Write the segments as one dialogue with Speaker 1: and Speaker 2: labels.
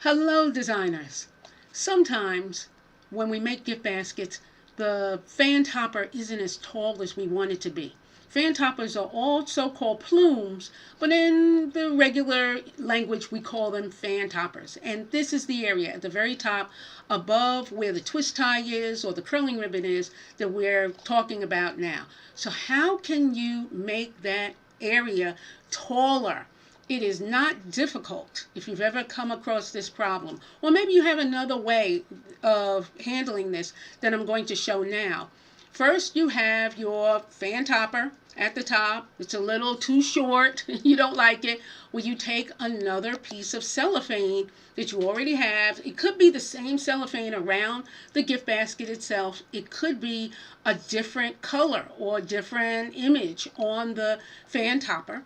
Speaker 1: Hello, designers. Sometimes when we make gift baskets, the fan topper isn't as tall as we want it to be. Fan toppers are all so-called plumes, but in the regular language we call them fan toppers. And this is the area at the very top above where the twist tie is or the curling ribbon is that we're talking about now. So how can you make that area taller? It is not difficult if you've ever come across this problem. Or maybe you have another way of handling this that I'm going to show now. First, you have your fan topper at the top. It's a little too short. You don't like it. Well, you take another piece of cellophane that you already have. It could be the same cellophane around the gift basket itself. It could be a different color or different image on the fan topper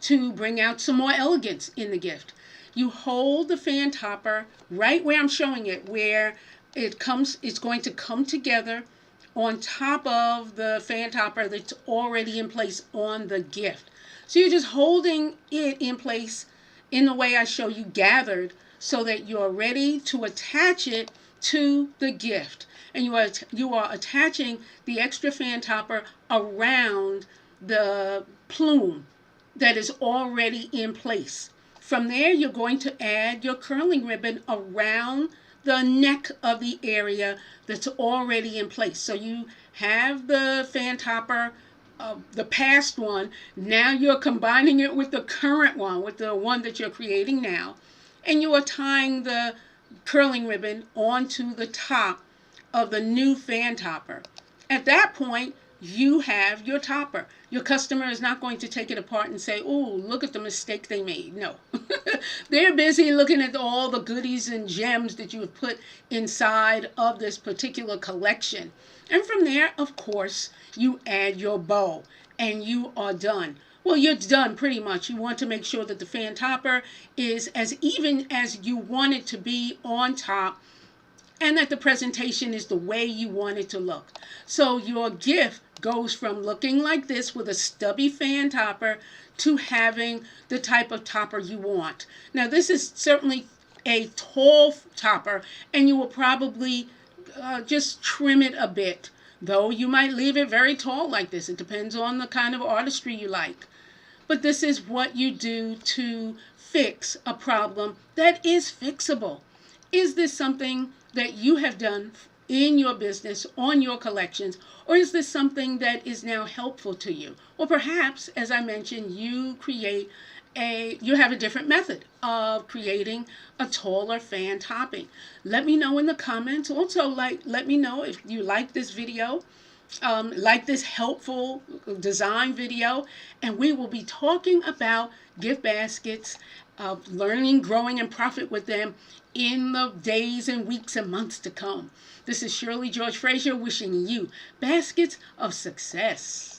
Speaker 1: to bring out some more elegance in the gift. You hold the fan topper right where I'm showing it, where it's going to come together on top of the fan topper that's already in place on the gift. So you're just holding it in place in the way I show you, gathered, so that you're ready to attach it to the gift. And you are attaching the extra fan topper around the plume that is already in place. From there, you're going to add your curling ribbon around the neck of the area that's already in place. So you have the fan topper, the past one. Now you're combining it with the current one, with the one that you're creating now. And you are tying the curling ribbon onto the top of the new fan topper. At that point, you have your topper. Your customer is not going to take it apart and say, "Oh, look at the mistake they made." No. They're busy looking at all the goodies and gems that you have put inside of this particular collection. And from there, of course, you add your bow and you are done. Well, you're done pretty much. You want to make sure that the fan topper is as even as you want it to be on top, and that the presentation is the way you want it to look. So your gift goes from looking like this with a stubby fan topper to having the type of topper you want. Now, this is certainly a tall topper, and you will probably just trim it a bit, though you might leave it very tall like this. It depends on the kind of artistry you like. But this is what you do to fix a problem that is fixable. Is this something that you have done in your business, on your collections, or is this something that is now helpful to you? Or perhaps, as I mentioned, you have a different method of creating a taller fan topping. Let me know in the comments. Also, let me know if you like this video, like this helpful design video, and we will be talking about gift baskets, learning, growing, and profit with them in the days and weeks and months to come. This is Shirley Frazier wishing you baskets of success.